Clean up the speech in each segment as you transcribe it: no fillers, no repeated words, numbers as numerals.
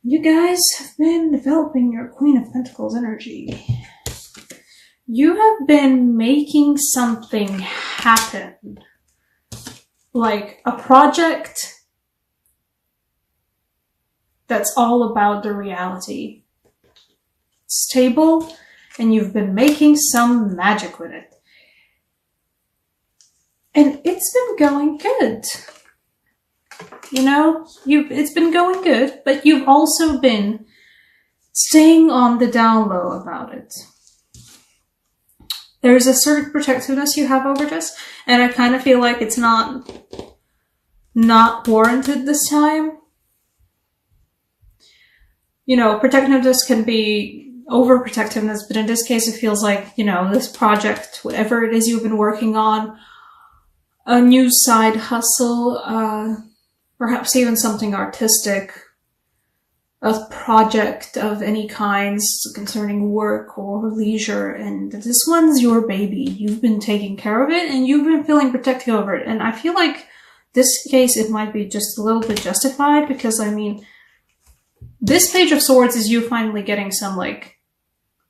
You guys have been developing your Queen of Pentacles energy. You have been making something happen. Like a project that's all about the reality. Stable, and you've been making some magic with it. And it's been going good. You know, it's been going good, but you've also been staying on the down low about it. There's a certain protectiveness you have over this, and I kind of feel like it's not warranted this time. You know, protectiveness can be overprotectiveness, but in this case it feels like, you know, this project, whatever it is you've been working on, a new side hustle, perhaps even something artistic, a project of any kinds concerning work or leisure, and this one's your baby. You've been taking care of it and you've been feeling protective over it. And I feel like this case, it might be just a little bit justified because, I mean, this Page of Swords is you finally getting some, like,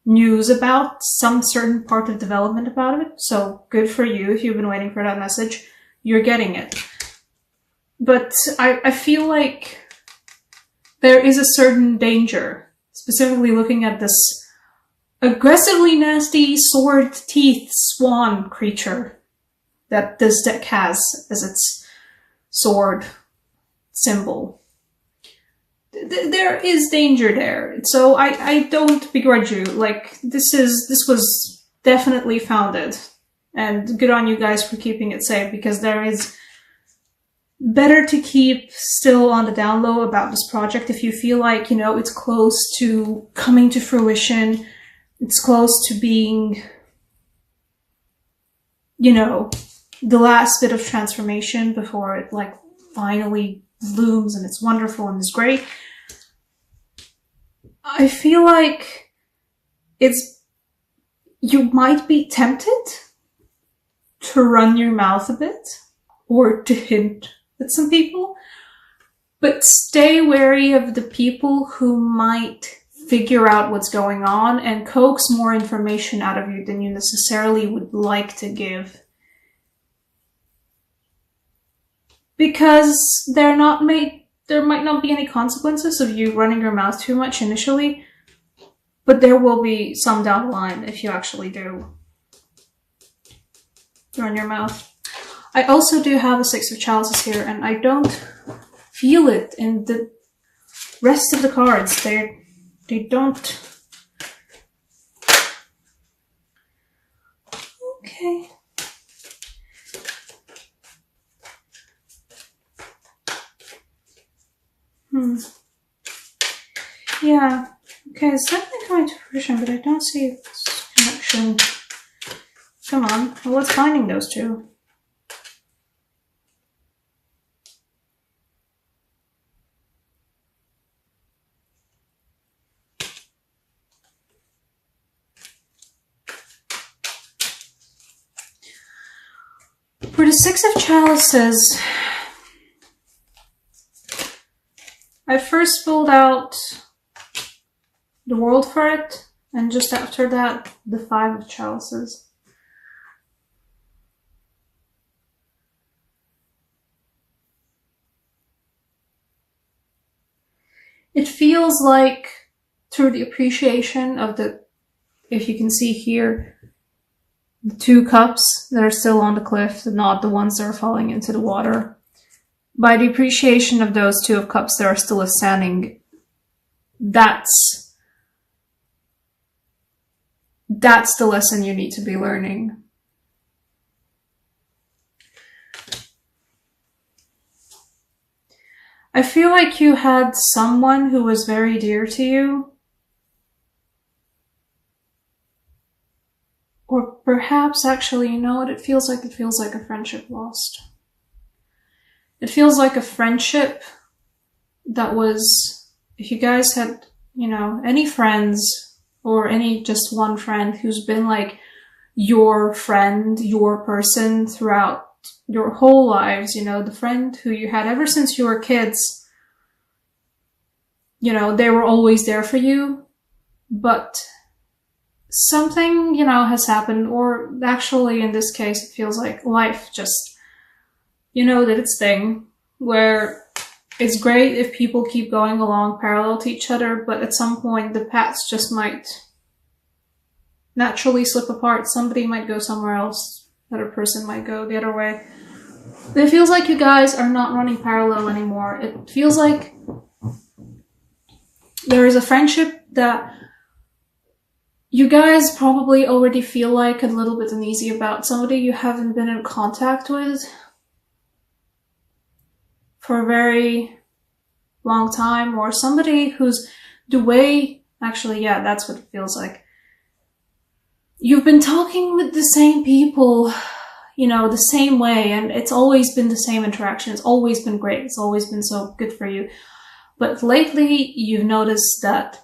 news about some certain part of development about it. So good for you if you've been waiting for that message. You're getting it. But I feel like there is a certain danger, specifically looking at this aggressively nasty sword teeth swan creature that this deck has as its sword symbol. There is danger there, so I don't begrudge you. Like, this was definitely founded, and good on you guys for keeping it safe, because there is better to keep still on the down low about this project if you feel like, you know, it's close to coming to fruition, it's close to being, you know, the last bit of transformation before it, like, finally blooms and it's wonderful and it's great. I feel like you might be tempted to run your mouth a bit or to hint at some people, but stay wary of the people who might figure out what's going on and coax more information out of you than you necessarily would like to give. Because there might not be any consequences of you running your mouth too much initially, but there will be some down the line if you actually do run your mouth. I also do have a Six of Chalices here, and I don't feel it in the rest of the cards. They don't. Okay. Yeah. Okay, it's definitely coming to fruition, but I don't see its connection. Come on. Well, what's binding those two? For the Six of Chalices, I first pulled out the World for it, and just after that, the Five of Chalices. It feels like, through the appreciation of the, if you can see here, the two cups that are still on the cliff, not the ones that are falling into the water. By the appreciation of those two of cups that are still standing, that's the lesson you need to be learning. I feel like you had someone who was very dear to you, or perhaps actually, you know what it feels like? It feels like a friendship lost. It feels like a friendship that was, if you guys had, you know, any friends or any just one friend who's been like your friend, your person throughout your whole lives, you know, the friend who you had ever since you were kids, you know, they were always there for you, but something, you know, has happened, or actually in this case, it feels like life just, you know, did its thing, where it's great if people keep going along parallel to each other, but at some point the paths just might naturally slip apart. Somebody might go somewhere else, another person might go the other way. It feels like you guys are not running parallel anymore. It feels like there is a friendship that you guys probably already feel like a little bit uneasy about. Somebody you haven't been in contact with for a very long time, or somebody who's the way, actually, yeah, that's what it feels like. You've been talking with the same people, you know, the same way, and it's always been the same interaction. It's always been great. It's always been so good for you. But lately, you've noticed that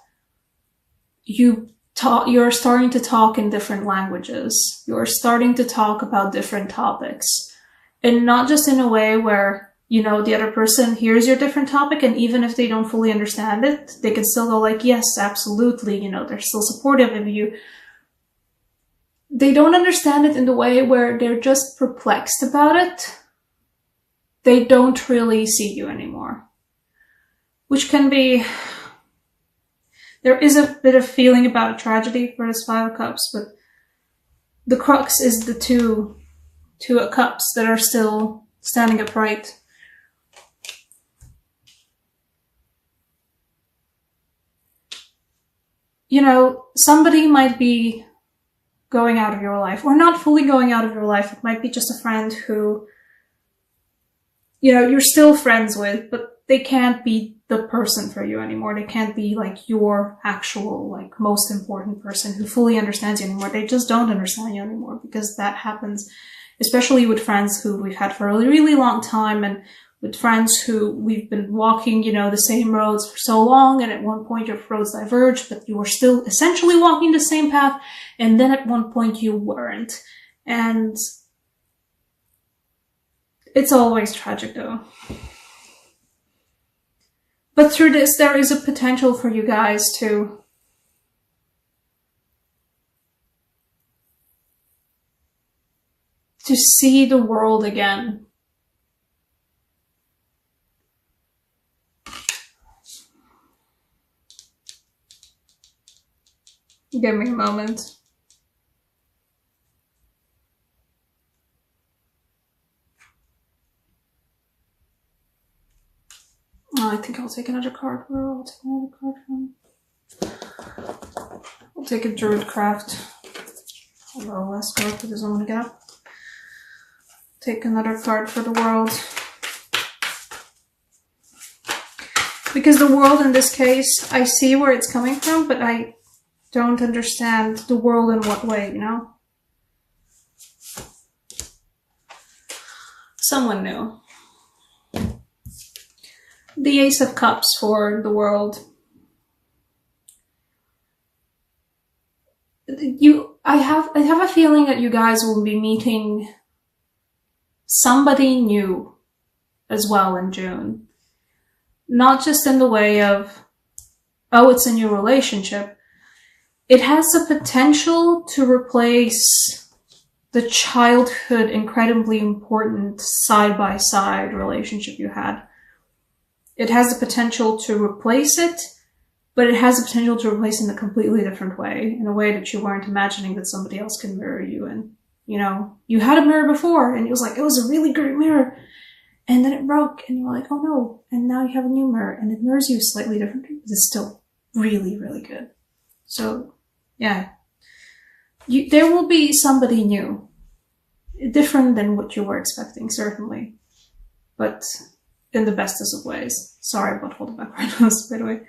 you're starting to talk in different languages. You're starting to talk about different topics. And not just in a way where, you know, the other person hears your different topic, and even if they don't fully understand it, they can still go like, yes, absolutely, you know, they're still supportive of you. They don't understand it in the way where they're just perplexed about it. They don't really see you anymore. Which can be... There is a bit of feeling about a tragedy for this Five of Cups, but the crux is the two of Cups that are still standing upright. You know, somebody might be going out of your life, or not fully going out of your life. It might be just a friend who, you know, you're still friends with, but they can't be the person for you anymore. They can't be like your actual, like, most important person who fully understands you anymore. They just don't understand you anymore, because that happens, especially with friends who we've had for a really, really long time, and with friends who we've been walking, you know, the same roads for so long, and at one point your roads diverged, but you were still essentially walking the same path, and then at one point you weren't. And it's always tragic, though. But through this, there is a potential for you guys to see the world again. Give me a moment. Oh, I think I'll take another card. Where will I take another card from? I'll take a Druid Craft. Although last card for the Zone Gap. Take another card for the World. Because the World in this case, I see where it's coming from, but I don't understand the world in what way, you know? Someone new. The Ace of Cups for the World. I have a feeling that you guys will be meeting somebody new as well in June. Not just in the way of, oh, it's a new relationship. It has the potential to replace the childhood, incredibly important side-by-side relationship you had. It has the potential to replace it, but it has the potential to replace it in a completely different way, in a way that you weren't imagining that somebody else can mirror you in. You know, you had a mirror before, and it was like, it was a really great mirror, and then it broke, and you were like, oh no, and now you have a new mirror, and it mirrors you slightly differently, but it's still really, really good. So, yeah. There will be somebody new. Different than what you were expecting, certainly. But in the bestest of ways. Sorry about holding back my nose, by the way.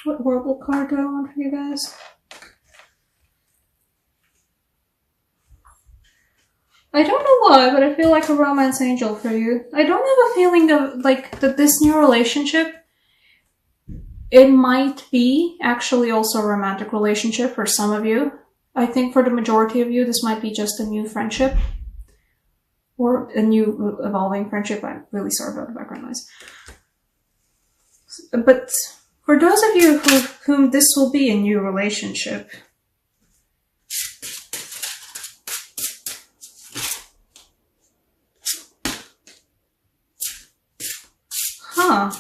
What horrible card do I want for you guys? I don't know why, but I feel like a romance angel for you. I don't have a feeling of, like, that this new relationship, it might be actually also a romantic relationship for some of you. I think for the majority of you, this might be just a new friendship. or a new evolving friendship. I'm really sorry about the background noise. But for those of you whom this will be a new relationship,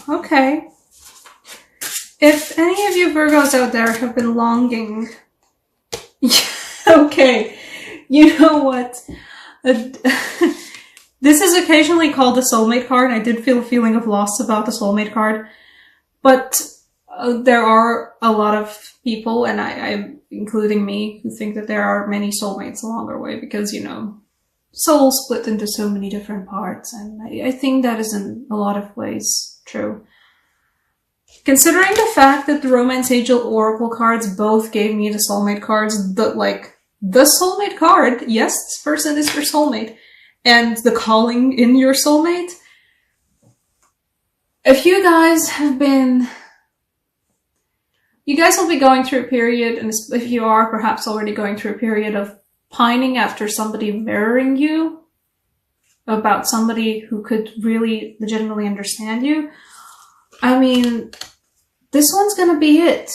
okay. If any of you Virgos out there have been longing, okay, you know what? This is occasionally called the soulmate card. I did feel a feeling of loss about the soulmate card, but there are a lot of people, and I including me, who think that there are many soulmates along our way because, you know, souls split into so many different parts, and I think that is in a lot of ways true. Considering the fact that the Romance Angel Oracle cards both gave me the soulmate cards, the soulmate card, yes, this person is your soulmate, and the calling in your soulmate. If you guys have been, you guys will be going through a period, and if you are perhaps already going through a period of pining after somebody mirroring you, about somebody who could really legitimately understand you. I mean, this one's gonna be it.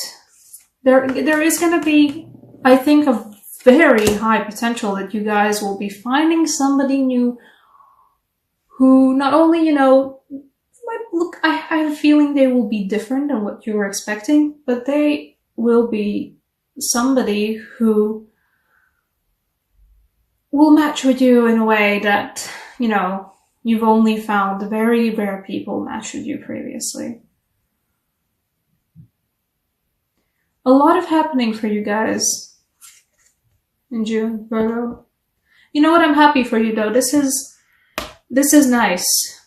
There is gonna be, I think, a very high potential that you guys will be finding somebody new who not only, you know, might look, I have a feeling they will be different than what you were expecting, but they will be somebody who will match with you in a way that, you know, you've only found very rare people match with you previously. A lot of happening for you guys in June, Virgo. You know what? I'm happy for you though. This is nice.